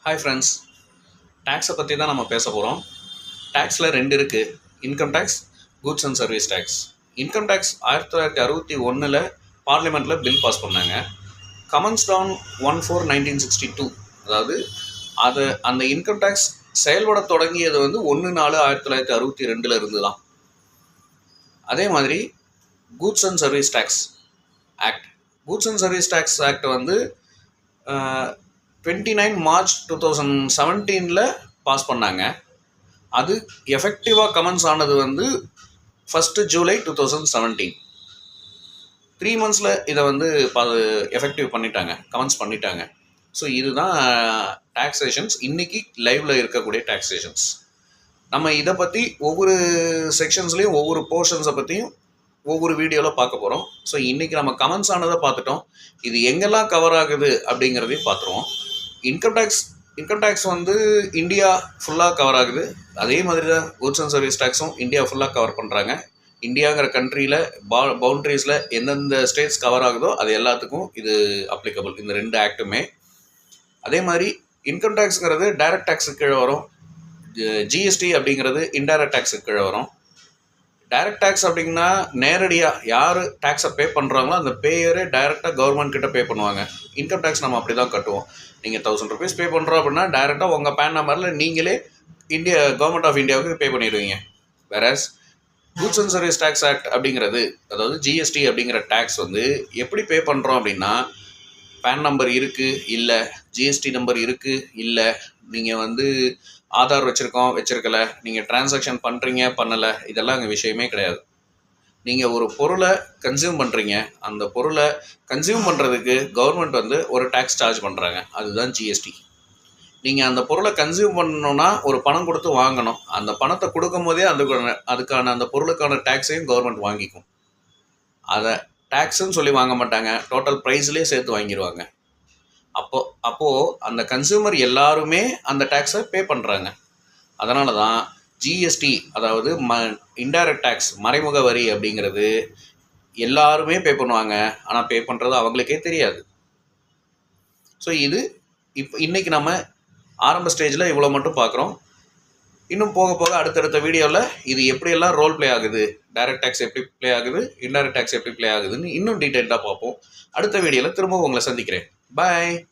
Hi friends, டேக்ஸை பற்றி தான் நம்ம பேச போகிறோம். டேக்ஸில் ரெண்டு இருக்குது, income tax, goods and service tax. Income tax 1961 பார்லிமெண்ட்டில் பில் பாஸ் பண்ணாங்க. கமன்ஸ் டவுன் 1/4/1962. அதாவது அந்த இன்கம் டேக்ஸ் செயல்பட தொடங்கியது 1/4/1962 இருந்து தான். அதே மாதிரி goods and service tax act goods and service tax act 29 March 2017 pass பண்ணாங்க. அது எஃபெக்டிவாக கமெண்ட்ஸ் ஆனது 1 ஜூலை 2017. 3 months இதை எஃபெக்டிவ் பண்ணிட்டாங்க, கமெண்ட்ஸ் பண்ணிட்டாங்க. ஸோ இதுதான் டாக்ஸேஷன்ஸ், இன்றைக்கி லைவில் இருக்கக்கூடிய டாக்ஸேஷன்ஸ். நம்ம இதை பற்றி ஒவ்வொரு செக்ஷன்ஸ்லேயும் ஒவ்வொரு போர்ஷன்ஸை பற்றியும் ஒவ்வொரு வீடியோவில் பார்க்க போகிறோம். ஸோ இன்றைக்கி நம்ம கமெண்ட்ஸ் ஆனதை பார்த்துட்டோம். இது எங்கெல்லாம் கவர் ஆகுது அப்படிங்கிறதையும் பார்த்துருவோம். இன்கம் டேக்ஸ் இந்தியா ஃபுல்லாக கவர் ஆகுது. அதே மாதிரி தான் கூட்ஸ் அண்ட் சர்வீஸ் டேக்ஸும் இந்தியா ஃபுல்லாக கவர் பண்ணுறாங்க. இந்தியாங்கிற கண்ட்ரியில் பவுண்ட்ரிஸில் எந்தெந்த ஸ்டேட்ஸ் கவர் ஆகுதோ அது எல்லாத்துக்கும் இது அப்ளிகபிள், இந்த ரெண்டு ஆக்ட்டுமே. அதே மாதிரி இன்கம் டேக்ஸுங்கிறது டைரக்ட் டேக்ஸுக்கு கீழே வரும். ஜிஎஸ்டி அப்படிங்கிறது இன்டைரக்ட் டேக்ஸுக்கு கீழே வரும். டைரக்ட் டேக்ஸ் அப்படின்னா நேரடியாக யார் டேக்ஸை பே பண்ணுறாங்களோ அந்த பேயரே டைரெக்டாக கவர்மெண்ட் கிட்ட பே பண்ணுவாங்க. இன்கம் டேக்ஸ் நம்ம அப்படி தான் கட்டுவோம். நீங்கள் 1000 rupees பே பண்ணுறோம் அப்படின்னா டைரெக்டாக உங்கள் பேன் நம்பரில் நீங்களே கவர்மெண்ட் ஆஃப் இந்தியாவுக்கு பே பண்ணிடுவீங்க. Whereas goods and service tax act அப்படிங்கிறது, அதாவது ஜிஎஸ்டி அப்படிங்கிற டேக்ஸ் எப்படி பே பண்ணுறோம் அப்படின்னா, பேன் நம்பர் இருக்குது இல்லை, ஜிஎஸ்டி நம்பர் இருக்குது இல்லை, நீங்கள் ஆதார் வச்சுருக்கல, நீங்கள் டிரான்சாக்ஷன் பண்ணுறீங்க பண்ணலை, இதெல்லாம் அங்கே விஷயமே கிடையாது. நீங்கள் ஒரு பொருளை கன்சியூம் பண்ணுறீங்க, அந்த பொருளை கன்சியூம் பண்ணுறதுக்கு கவர்மெண்ட் ஒரு டேக்ஸ் சார்ஜ் பண்ணுறாங்க, அதுதான் ஜிஎஸ்டி. நீங்கள் அந்த பொருளை கன்சியூம் பண்ணணுன்னா ஒரு பணம் கொடுத்து வாங்கணும். அந்த பணத்தை கொடுக்கும் போதே அதுக்கான அந்த பொருளுக்கான டேக்ஸையும் கவர்மெண்ட் வாங்கிக்கும். அதை டேக்ஸுன்னு சொல்லி வாங்க மாட்டாங்க, டோட்டல் ப்ரைஸ்லேயே சேர்த்து வாங்கிடுவாங்க. அப்போது அந்த கன்சியூமர் எல்லாருமே அந்த டேக்ஸை பே பண்ணுறாங்க. அதனால தான் ஜிஎஸ்டி, அதாவது இன்டைரக்ட் டேக்ஸ், மறைமுக வரி அப்படிங்கிறது எல்லாருமே பே பண்ணுவாங்க. ஆனால் பே பண்ணுறது அவங்களுக்கே தெரியாது. ஸோ இது இன்றைக்கி நம்ம ஆரம்ப ஸ்டேஜில் இவ்வளோ மட்டும் பார்க்குறோம். இன்னும் போக போக அடுத்தடுத்த வீடியோவில் இது எப்படியெல்லாம் ரோல் ப்ளே ஆகுது, டைரக்ட் டேக்ஸ் எப்படி ப்ளே ஆகுது, இன்டைரக்ட் டேக்ஸ் எப்படி ப்ளே ஆகுதுன்னு இன்னும் டீட்டெயில்டாக பார்ப்போம். அடுத்த வீடியோவில் திரும்ப உங்களை சந்திக்கிறேன். பாய்.